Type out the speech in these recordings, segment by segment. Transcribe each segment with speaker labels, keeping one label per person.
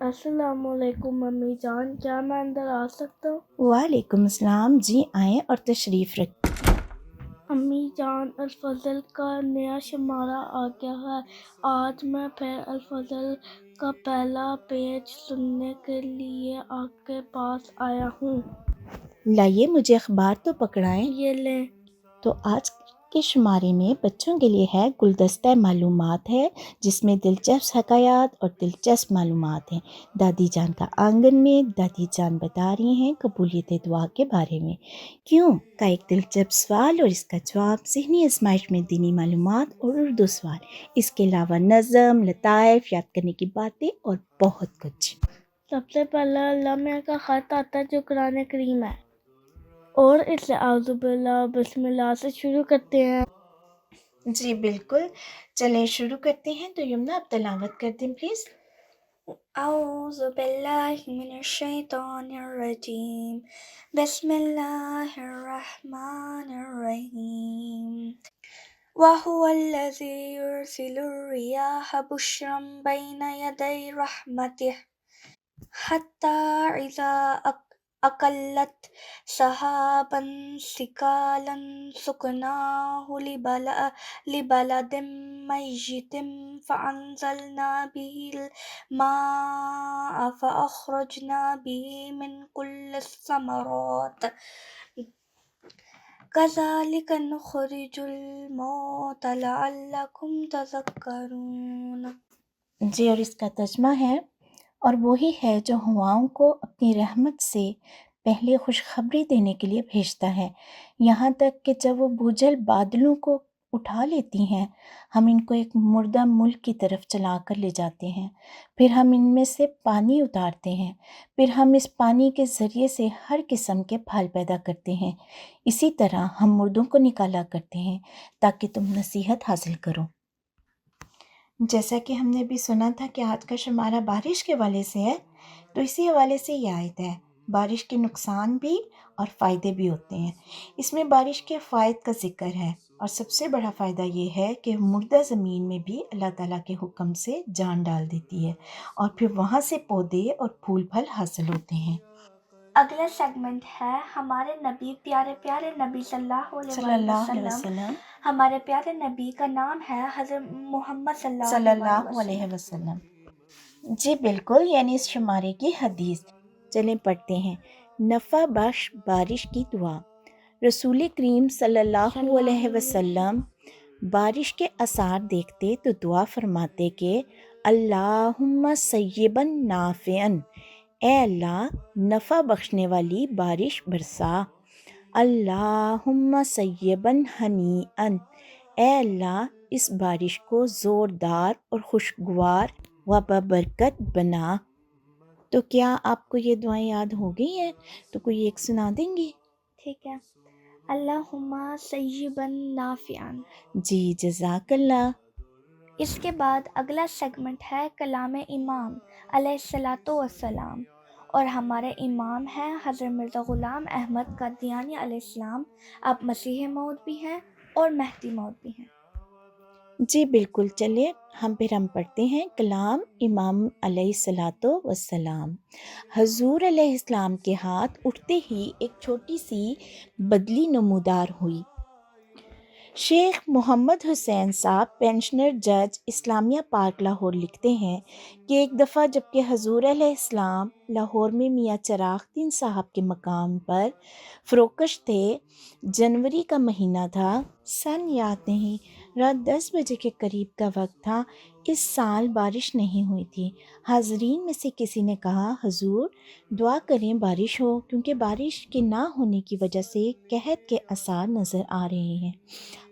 Speaker 1: السلام علیکم امی جان، کیا میں اندر آ سکتا ہوں؟
Speaker 2: وعلیکم السلام، جی آئیں اور تشریف رکھیں۔
Speaker 1: امی جان، الفضل کا نیا شمارہ آ گیا ہے۔ آج میں پھر الفضل کا پہلا پیج سننے کے لیے آپ کے پاس آیا ہوں۔
Speaker 2: لائیے مجھے اخبار تو پکڑائیں۔
Speaker 1: یہ لیں۔
Speaker 2: تو آج کے شمارے میں بچوں کے لیے ہے گلدستہ معلومات ہے، جس میں دلچسپ حکایات اور دلچسپ معلومات ہیں۔ دادی جان کا آنگن میں دادی جان بتا رہی ہیں قبولیت دعا کے بارے میں۔ کیوں کا ایک دلچسپ سوال اور اس کا جواب، ذہنی آزمائش میں دینی معلومات اور اردو سوال، اس کے علاوہ نظم، لطائف، یاد کرنے کی باتیں اور بہت کچھ۔
Speaker 1: سب سے پہلا اللہ میاں کا خط آتا ہے جو قرآن کریم ہے، اور اسے اعوذ باللہ بسم اللہ سے شروع کرتے ہیں۔
Speaker 2: جی بالکل، چلیں شروع کرتے ہیں۔ تو یمنا آپ تلاوت کر دیں پلیز۔
Speaker 1: اعوذ باللہ من الشیطان الرجیم، بسم اللہ الرحمن الرحیم۔ وَهُوَ الَّذِي يُرْسِلُ الرِّيَاحَ بُشْرًا بَيْنَ يَدَيْ رَحْمَتِهِ حَتَّى إِذَا أَقَلَّتْ سَحَابًا ثِقَالًا سُقْنَاهُ لِبَلَدٍ مَيِّتٍ فَأَنزَلْنَا بِهِ الْمَاءَ فَأَخْرَجْنَا بِهِ مِنْ كُلِّ الثَّمَرَاتِ كَذَلِكَ نُخْرِجُ الْمَوْتَى لَعَلَّكُمْ تَذَكَّرُونَ۔
Speaker 2: جی، اور اس کا ترجمہ ہے، اور وہی ہے جو ہواؤں کو اپنی رحمت سے پہلے خوشخبری دینے کے لیے بھیجتا ہے، یہاں تک کہ جب وہ بھوجل بادلوں کو اٹھا لیتی ہیں، ہم ان کو ایک مردہ ملک کی طرف چلا کر لے جاتے ہیں، پھر ہم ان میں سے پانی اتارتے ہیں، پھر ہم اس پانی کے ذریعے سے ہر قسم کے پھل پیدا کرتے ہیں، اسی طرح ہم مردوں کو نکالا کرتے ہیں تاکہ تم نصیحت حاصل کرو۔ جیسا کہ ہم نے بھی سنا تھا کہ آج کا شمارہ بارش کے حوالے سے ہے، تو اسی حوالے سے یہ آیت ہے۔ بارش کے نقصان بھی اور فائدے بھی ہوتے ہیں۔ اس میں بارش کے فائد کا ذکر ہے، اور سب سے بڑا فائدہ یہ ہے کہ مردہ زمین میں بھی اللہ تعالیٰ کے حکم سے جان ڈال دیتی ہے، اور پھر وہاں سے پودے اور پھول پھل حاصل ہوتے ہیں۔
Speaker 1: اگلا سیگمنٹ ہے ہمارے نبی، پیارے پیارے نبی صلی اللہ
Speaker 2: صلی
Speaker 1: علیہ
Speaker 2: اللہ علیہ
Speaker 1: وسلم۔
Speaker 2: وسلم۔
Speaker 1: ہمارے پیارے نبی کا نام ہے حضرت محمد صلی
Speaker 2: صلی
Speaker 1: اللہ علیہ
Speaker 2: اللہ علیہ
Speaker 1: وسلم۔
Speaker 2: وسلم۔ جی بالکل، یعنی اس شمارے کی حدیث۔ چلیں پڑھتے ہیں۔ نفع بخش بارش کی دعا۔ رسول کریم صلی اللہ علیہ وسلم بارش کے آثار دیکھتے تو دعا فرماتے کہ اللہم سیبا نافعا، اے اللہ نفع بخشنے والی بارش برسا۔ اللہم سیبا ہنیئا، اے اللہ اس بارش کو زوردار اور خوشگوار و ببرکت بنا۔ تو کیا آپ کو یہ دعائیں یاد ہو گئی ہیں؟ تو کوئی ایک سنا دیں گی؟
Speaker 1: ٹھیک ہے۔ اللہم سیبا نافعا۔
Speaker 2: جی جزاک اللہ۔
Speaker 1: اس کے بعد اگلا سیگمنٹ ہے کلام امام علیہ الصلاۃ والسلام، اور ہمارے امام ہیں حضرت مرزا غلام احمد قادیانی علیہ السلام۔ آپ مسیح موعود بھی ہیں اور مہدی موعود بھی ہیں۔
Speaker 2: جی بالکل، چلیے ہم پڑھتے ہیں کلام امام علیہ الصلاۃ والسلام۔ حضور علیہ السلام کے ہاتھ اٹھتے ہی ایک چھوٹی سی بدلی نمودار ہوئی۔ شیخ محمد حسین صاحب، پینشنر جج، اسلامیہ پارک لاہور، لکھتے ہیں کہ ایک دفعہ جب کہ حضور علیہ السلام لاہور میں میاں چراغ الدین صاحب کے مقام پر فروکش تھے، جنوری کا مہینہ تھا، سن یاد نہیں، رات 10 بجے کے قریب کا وقت تھا۔ اس سال بارش نہیں ہوئی تھی۔ حاضرین میں سے کسی نے کہا حضور دعا کریں بارش ہو، کیونکہ بارش کے نہ ہونے کی وجہ سے قحط کے آثار نظر آ رہے ہیں۔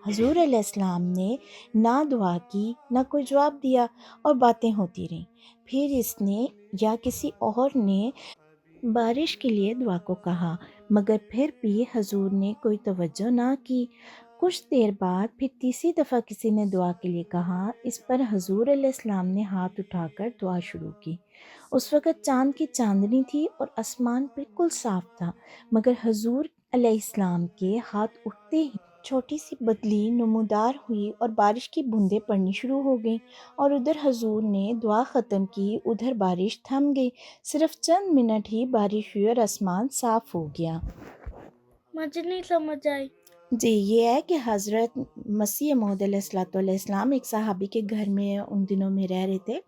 Speaker 2: حضور علیہ السلام نے نہ دعا کی نہ کوئی جواب دیا، اور باتیں ہوتی رہیں۔ پھر اس نے یا کسی اور نے بارش کے لیے دعا کو کہا، مگر پھر بھی حضور نے کوئی توجہ نہ کی۔ کچھ دیر بعد پھر تیسری دفعہ کسی نے دعا کے لیے کہا۔ اس پر حضور علیہ السلام نے ہاتھ اٹھا کر دعا شروع کی۔ اس وقت چاند کی چاندنی تھی اور آسمان بالکل صاف تھا، مگر حضور علیہ السلام کے ہاتھ اٹھتے ہی چھوٹی سی بدلی نمودار ہوئی اور بارش کی بوندیں پڑنی شروع ہو گئیں، اور ادھر حضور نے دعا ختم کی، ادھر بارش تھم گئی۔ صرف چند منٹ ہی بارش ہوئی اور آسمان صاف ہو گیا۔
Speaker 1: مجھے نہیں سمجھ آئی۔
Speaker 2: جی، یہ ہے کہ حضرت مسیح موعود علیہ السلام ایک صحابی کے گھر میں ان دنوں میں رہ رہے تھے،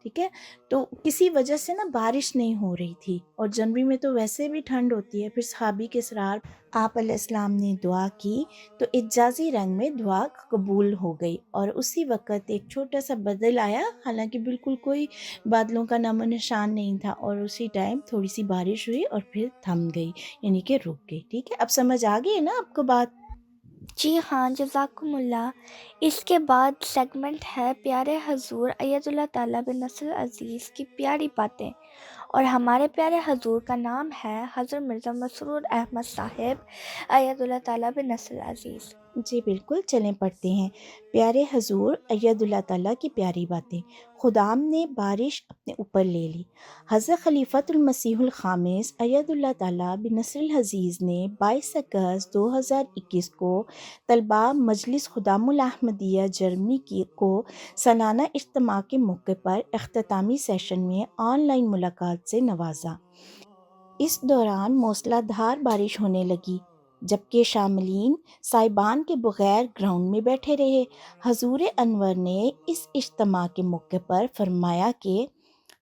Speaker 2: ٹھیک ہے، تو کسی وجہ سے نا بارش نہیں ہو رہی تھی، اور جنوری میں تو ویسے بھی ٹھنڈ ہوتی ہے۔ پھر صحابی کے اسرار آپ علیہ السلام نے دعا کی تو اعجازی رنگ میں دعا قبول ہو گئی، اور اسی وقت ایک چھوٹا سا بدل آیا، حالانکہ بالکل کوئی بادلوں کا نام و نشان نہیں تھا، اور اسی ٹائم تھوڑی سی بارش ہوئی اور پھر تھم گئی، یعنی کہ رک گئی۔ ٹھیک ہے، اب سمجھ آ گئی ہے نا آپ کو بات؟
Speaker 1: جی ہاں، جزاکم اللہ۔ اس کے بعد سیگمنٹ ہے پیارے حضور ایت اللہ تعالیٰ بن نصر عزیز کی پیاری باتیں، اور ہمارے پیارے حضور کا نام ہے حضرت مرزا مسرور احمد صاحب ایت اللہ تعالیٰ بن نصر عزیز۔
Speaker 2: جی بالکل، چلیں پڑھتے ہیں۔ پیارے حضور ایت اللہ تعالیٰ کی پیاری باتیں۔ خدام نے بارش اپنے اوپر لے لی۔ حضرت خلیفۃ المسیح الخامس ایت اللہ تعالیٰ بنصر العزیز نے 22 اگست 2021 کو طلباء مجلس خدام الأحمدیہ جرمنی کو سالانہ اجتماع کے موقع پر اختتامی سیشن میں آن لائن ملاقات سے نوازا۔ اس دوران موسلا دھار بارش ہونے لگی، جبکہ شاملین سائبان کے بغیر گراؤنڈ میں بیٹھے رہے۔ حضور انور نے اس اجتماع کے موقع پر فرمایا کہ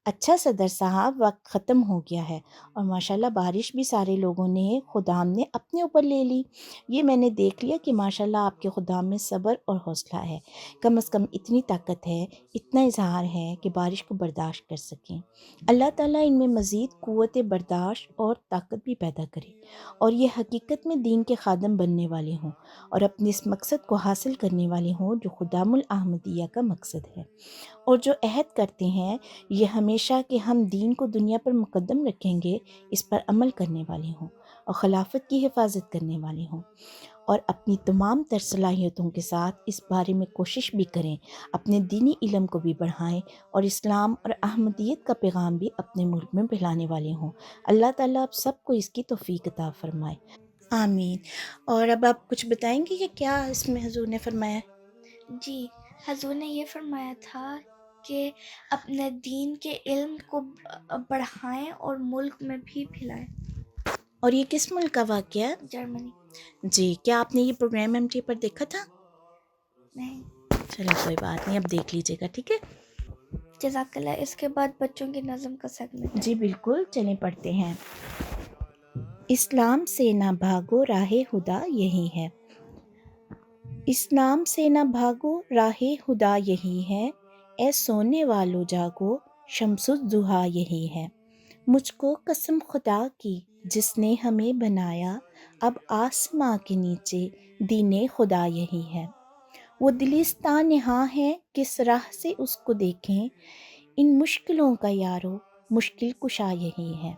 Speaker 2: اچھا صدر صاحب، وقت ختم ہو گیا ہے، اور ماشاءاللہ بارش بھی سارے لوگوں نے، خدام نے اپنے اوپر لے لی۔ یہ میں نے دیکھ لیا کہ ماشاءاللہ آپ کے خدام میں صبر اور حوصلہ ہے، کم از کم اتنی طاقت ہے، اتنا اظہار ہے کہ بارش کو برداشت کر سکیں۔ اللہ تعالیٰ ان میں مزید قوت برداشت اور طاقت بھی پیدا کرے، اور یہ حقیقت میں دین کے خادم بننے والے ہوں، اور اپنے اس مقصد کو حاصل کرنے والے ہوں جو خدام الأحمدیہ کا مقصد ہے، اور جو عہد کرتے ہیں یہ ہمیشہ کہ ہم دین کو دنیا پر مقدم رکھیں گے، اس پر عمل کرنے والے ہوں، اور خلافت کی حفاظت کرنے والے ہوں، اور اپنی تمام تر صلاحیتوں کے ساتھ اس بارے میں کوشش بھی کریں، اپنے دینی علم کو بھی بڑھائیں، اور اسلام اور احمدیت کا پیغام بھی اپنے ملک میں پھیلانے والے ہوں۔ اللہ تعالیٰ آپ سب کو اس کی توفیق عطا فرمائے، آمین۔ اور اب آپ کچھ بتائیں گے کہ کیا اس میں حضور نے فرمایا؟
Speaker 1: جی، حضور نے یہ فرمایا تھا کہ اپنے دین کے علم کو بڑھائیں اور ملک میں بھی پھیلائیں۔
Speaker 2: اور یہ کس ملک کا واقعہ ہے؟
Speaker 1: جرمنی۔
Speaker 2: جی، کیا آپ نے یہ پروگرام ایم ٹی پر دیکھا تھا؟
Speaker 1: نہیں۔
Speaker 2: چلو کوئی بات نہیں، اب دیکھ لیجیے گا، ٹھیک ہے؟
Speaker 1: جزاک اللہ۔ اس کے بعد بچوں کی نظم کا سیگمنٹ ہے۔
Speaker 2: جی بالکل، چلیں پڑھتے ہیں۔ اسلام سے نہ بھاگو راہ خدا یہی ہے، اسلام سے نہ بھاگو راہ خدا یہی ہے، اے سونے والو جاگو شمس الضحیٰ یہی ہے۔ مجھ کو قسم خدا کی جس نے ہمیں بنایا، اب آسماں کے نیچے دین خدا یہی ہے۔ وہ دلستاں نہاں ہے کس راہ سے اس کو دیکھیں، ان مشکلوں کا یارو مشکل کشا یہی ہے۔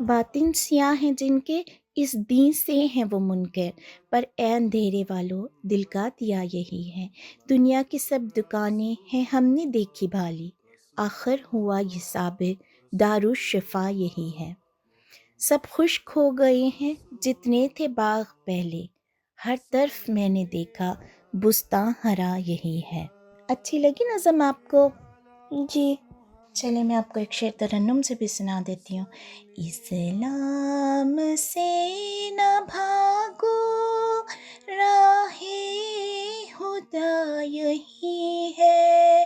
Speaker 2: باطن سیاہ ہیں جن کے اس دین سے ہیں وہ منکر، پر اے اندھیرے والو دل کا دیا یہی ہے۔ دنیا کی سب دکانیں ہیں ہم نے دیکھی بھالی، آخر ہوا یہ ثابت دارالشفا یہی ہے۔ سب خشک ہو گئے ہیں جتنے تھے باغ پہلے، ہر طرف میں نے دیکھا بستاں ہرا یہی ہے۔ اچھی لگی نظم آپ کو؟
Speaker 1: جی۔
Speaker 2: چلیں میں آپ کو ایک شعر ترنم سے بھی سنا دیتی ہوں۔ اسلام سے نہ بھاگو راہ خدا یہی ہے،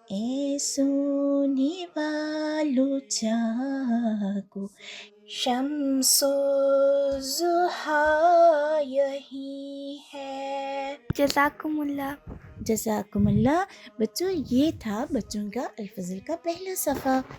Speaker 2: اے سونے والو جاگو شمس الضحیٰ یہی ہے۔
Speaker 1: جزاکم اللہ۔
Speaker 2: جزاکم اللہ۔ بچوں، یہ تھا بچوں کا الفضل کا پہلا صفحہ۔